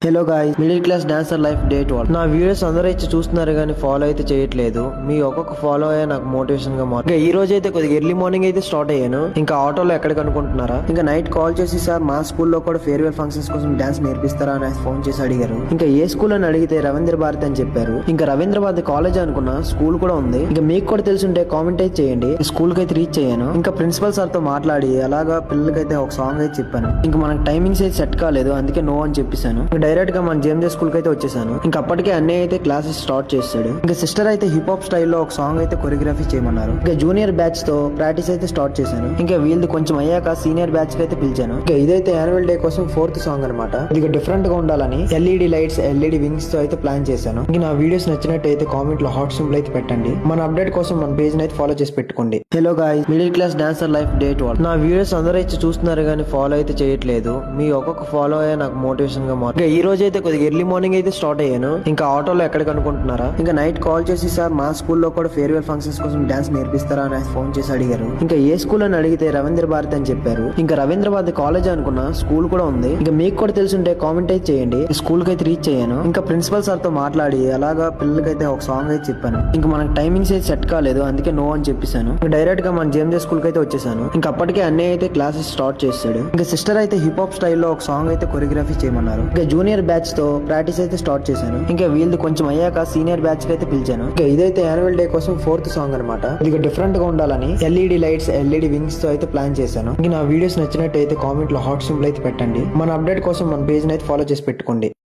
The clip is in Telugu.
Hello guys, middle class dancer life day 12. నా వీడియోస్ అందరూ అయితే చూస్తున్నారు కానీ ఫాలో అయితే చేయట్లేదు. మీ ఒక్కొక్క ఫాలో అయ్యే నాకు మోటివేషన్ గా మారు. ఇంకా ఈ రోజు అయితే కొద్దిగా ఎర్లీ మార్నింగ్ అయితే స్టార్ట్ అయ్యాను. ఇంకా ఆటోలో ఎక్కడికి అనుకుంటున్నారా, ఇంకా నైట్ కాల్ చేసి సార్ మా స్కూల్లో కూడా ఫేర్వెల్ ఫంక్షన్స్ కోసం డాన్స్ నేర్పిస్తారా అని ఫోన్ చేసి అడిగారు. ఇంకా ఏ స్కూల్ అని అడిగితే రవీంద్ర భారతి అని చెప్పారు. ఇంకా రవీంద్ర భారతి కాలేజ్ అనుకున్నా, స్కూల్ కూడా ఉంది. ఇంకా మీకు కూడా తెలుసుంటే కామెంట్ అయితే చేయండి. స్కూల్ కి అయితే రీచ్ అయ్యాను. ఇంకా ప్రిన్సిపల్ సార్ తో మాట్లాడి అలాగా పిల్లలకైతే ఒక సాంగ్ అయితే చెప్పాను. ఇంకా మనకి టైమింగ్స్ అయితే సెట్ కాలేదు, అందుకే నో అని చెప్పేశాను. డైరెక్ట్ గా మన జేఎంజే స్కూల్ కి అయితే వచ్చేసాను. ఇంకా అప్పటికే అన్నయ్య అయితే క్లాసెస్ స్టార్ట్ చేశాడు. ఇంకా సిస్టర్ అయితే హిప్ హాప్ స్టైల్లో ఒక సాంగ్ అయితే కొరియోగ్రఫీ చేయమన్నారు. ఇంకా జూనియర్ బ్యాచ్ తో ప్రాక్టీస్ అయితే స్టార్ట్ చేశాను. ఇంకా వీళ్ళది కొంచెం అయ్యాక సీనియర్ బ్యాచ్ కి అయితే పిలిచాను. ఇంకా ఇదైతే యాన్యువల్ డే కోసం 4th సాంగ్ అనమాట. ఇది డిఫరెంట్ గా ఉండాలని ఎల్ఈడి లైట్స్, ఎల్ఈడి వింగ్స్ తో అయితే ప్లాన్ చేశాను. ఇంకా నా వీడియోస్ నచ్చినట్టు అయితే కామెంట్ లో హాట్ సింబల్ అయితే పెట్టండి. మన అప్డేట్ కోసం మన పేజ్ అయితే ఫాలో చేసి పెట్టుకోండి. Hello guys, middle class dancer life day 12. నా వీడియోస్ అందరూ అయితే చూస్తున్నారు కానీ ఫాలో అయితే చేయట్లేదు. మీ ఒక్కొక్క ఫాలో అయ్యే నాకు మోటివేషన్ గా మారు. ఇంకా ఈ రోజు అయితే కొద్దిగా ఎర్లీ మార్నింగ్ అయితే స్టార్ట్ అయ్యాను. ఇంకా ఆటోలో ఎక్కడికి అనుకుంటున్నారా, ఇంకా నైట్ కాల్ చేసి సార్ మా స్కూల్లో కూడా ఫేర్వెల్ ఫంక్షన్స్ కోసం డాన్స్ నేర్పిస్తారా అని ఫోన్ చేసి అడిగారు. ఇంకా ఏ స్కూల్ అని అడిగితే రవీంద్ర భారతి అని చెప్పారు. ఇంకా రవీంద్ర భారతి కాలేజ్ అనుకున్నా, స్కూల్ కూడా ఉంది. ఇంకా మీకు కూడా తెలుసుంటే కామెంట్ అయితే చేయండి. స్కూల్ కి అయితే రీచ్ అయ్యాను. ఇంకా ప్రిన్సిపల్ సార్ తో మాట్లాడి అలాగా పిల్లలకైతే ఒక సాంగ్ అయితే చెప్పాను. ఇంకా మనకి టైమింగ్స్ అయితే సెట్ కాలేదు, అందుకే నో అని చెప్పేశాను. డైరెక్ట్ గా మన జేఎంజే స్కూల్ కి అయితే వచ్చేసాను. ఇంకా అప్పటికే అన్నయ్య అయితే క్లాసెస్ స్టార్ట్ చేశాడు. ఇంకా సిస్టర్ అయితే హిప్ హాప్ స్టైల్లో ఒక సాంగ్ అయితే కొరియోగ్రఫీ చేయమన్నారు. ఇంకా జూనియర్ బ్యాచ్ తో ప్రాక్టీస్ అయితే స్టార్ట్ చేశాను. ఇంకా వీళ్ళది కొంచెం అయ్యాక సీనియర్ బ్యాచ్ కి అయితే పిలిచాను. ఇంకా ఇదైతే యాన్యువల్ డే కోసం 4th సాంగ్ అనమాట. ఇది డిఫరెంట్ గా ఉండాలని ఎల్ఈడి లైట్స్, ఎల్ఈడి వింగ్స్ తో అయితే ప్లాన్ చేశాను. ఇంకా నా వీడియోస్ నచ్చినట్టు అయితే కామెంట్ లో హాట్ సింబల్ అయితే పెట్టండి. మన అప్డేట్ కోసం మన పేజ్ అయితే ఫాలో చేసి పెట్టుకోండి.